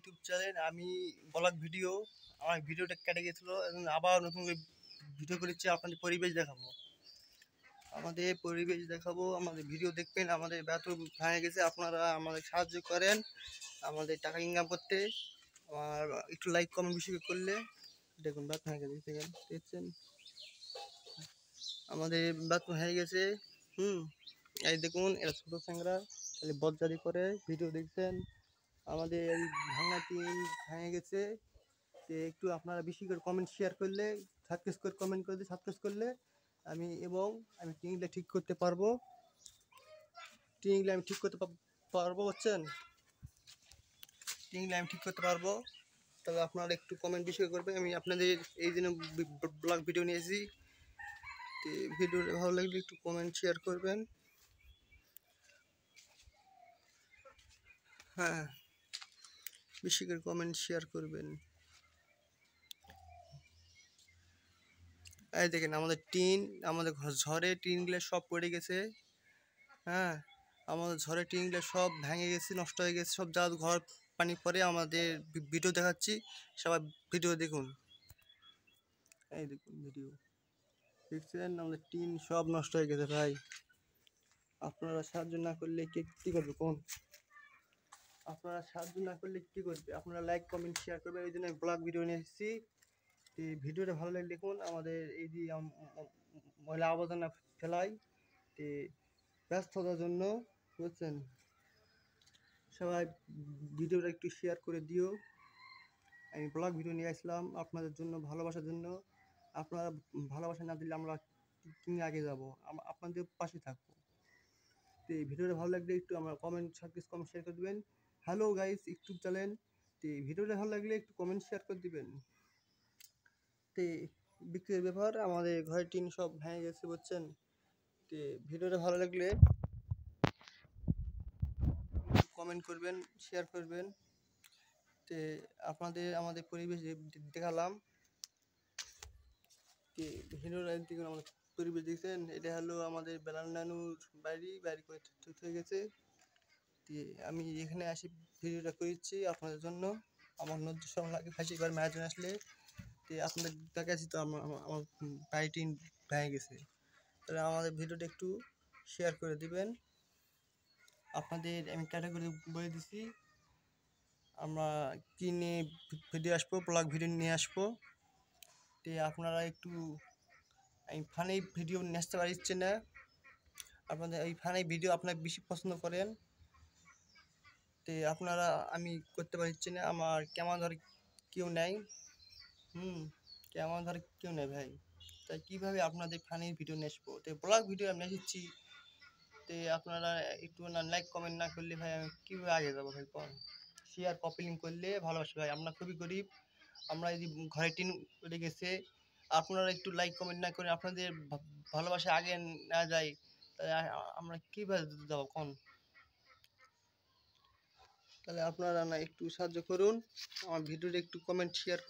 YouTube channel. আমি blog video, আমার ভিডিওটা কেটে গেছিলো, এখন আবার নতুন করে ভিডিও করেছি। আপনাদের পরিবেশ দেখাবো, আমাদের ভিডিও দেখবেন। আমাদের বাথরুম ভেঙে গেছে, আপনারা আমাদের সাহায্য করেন আমাদের টাকা ইনকাম করতে। আর একটু লাইক কমেন্ট বেশি করলে, দেখুন বাথরুম ভেঙে গেছে, দেখছেন আমাদের বাথরুম হয়ে গেছে। এই দেখুন, এরা ছোটো চ্যাংরা খালি বদজারি করে ভিডিও দেখছেন। আমাদের এই ভাঙা টিন ভেঙে গেছে, তো একটু আপনারা বেশি করে কমেন্ট শেয়ার করলে, সাবস্ক্রাইব করে কমেন্ট করে দিয়ে সাবস্ক্রাইব করলে আমি টিনগুলো ঠিক করতে পারবো। বুঝছেন, টিনগুলো আমি ঠিক করতে পারবো। তবে আপনারা একটু কমেন্ট বেশি করে করবেন। আমি আপনাদের এই জন্য ব্লগ ভিডিও নিয়েছি, তো ভিডিওটা ভালো লাগলে একটু কমেন্ট শেয়ার করবেন। হ্যাঁ, বেশি করে কমেন্ট শেয়ার করবেন। এই দেখেন আমাদের টিন, আমাদের ঝড়ে টিনগুলো সব পড়ে গেছে। হ্যাঁ, আমাদের ঝড়ে টিনগুলো সব ভেঙে গেছে, নষ্ট হয়ে গেছে সব। যা ঘর পানি পরে আমাদের ভিডিও দেখাচ্ছি, সবাই ভিডিও দেখুন। এই দেখুন ভিডিও দেখছেন, আমাদের টিন সব নষ্ট হয়ে গেছে ভাই। আপনারা সাহায্য না করলে কী করবে কোন? আপনারা সাহায্য না করলে কী করবে? আপনারা লাইক কমেন্ট শেয়ার করবে, এই জন্য আমি ব্লগ ভিডিও নিয়ে এসেছি। এই ভিডিওটা ভালো লাগলে দেখুন। আমাদের এই যে ময়লা আবর্জনা ফেলাই, তো ব্যস্ততার জন্য, বুঝছেন, সবাই ভিডিওটা একটু শেয়ার করে দিও। আমি ব্লগ ভিডিও নিয়ে আসলাম আপনাদের জন্য, ভালোবাসার জন্য। আপনারা ভালোবাসা না দিলে আমরা কিনে আগে যাব, আপনাদের পাশে থাকবো। তো এই ভিডিওটা ভালো লাগলে একটু আমার কমেন্ট শেয়ার করে দেবেন। Hello guys, YouTube channel. তো ভিডিওটা ভালো লাগলে একটু কমেন্ট শেয়ার করে দিবেন। তো বিক্রির ব্যাপার, আমাদের ঘরের টিন সব ভেঙে গেছে, বুঝছেন। তো ভিডিওটা ভালো লাগলে কমেন্ট করবেন, শেয়ার করবেন। তো আমাদের পরিবেশ দেখালাম। তো ভিডিওটা দেখুন, আমাদের পরিবেশ দেখছেন। এটা হলো আমাদের বেলাল নানুর বাড়ি করে ঠিক হয়ে গেছে। তো আমি এখানে আসি ভিডিওটা করেছি আপনাদের জন্য। আমার নদীর সঙ্গে লাগে ফাঁসি এবার ম্যারাথন আসলে, তো আপনাদের দেখাচ্ছি। তো আমার বাড়িটি ভেঙে গেছে, তাহলে আমাদের ভিডিওটা একটু শেয়ার করে দিবেন। আপনাদের আমি ক্যাটাগরি বলে দিছি, আমরা কী নিয়ে ভিডিও আসবো, ব্লগ ভিডিও নিয়ে আসবো। তো আপনারা একটু, আমি ফানি ভিডিও নিয়ে আসতে পারছি না, আপনাদের এই ফানি ভিডিও আপনারা বেশি পছন্দ করেন। তো আপনারা, আমি করতে পারছি না, আমার ক্যামেরা ধরে কেউ নেই। ক্যামেরা ধরে কেউ নেই ভাই, তাই কীভাবে আপনাদের ফানির ভিডিও নিয়ে আসবো? তো ব্লগ ভিডিও আমি এসেছি, তো আপনারা একটু না লাইক কমেন্ট না করলে ভাই আমি কীভাবে আগে যাবো ভাই? কোন শেয়ার কপি লিঙ্ক করলে ভালোবাসি ভাই, আমরা খুবই গরিব। আমরা এই যে ঘরে টিন উঠে গেছে, আপনারা একটু লাইক কমেন্ট না করে আপনাদের ভালোবাসা আগে না যায়, তাহলে আমরা কীভাবে যাবো কোন? তাহলে আপনারা না একটু সাহায্য করুন, আমার ভিডিওটা একটু কমেন্ট শেয়ার করুন।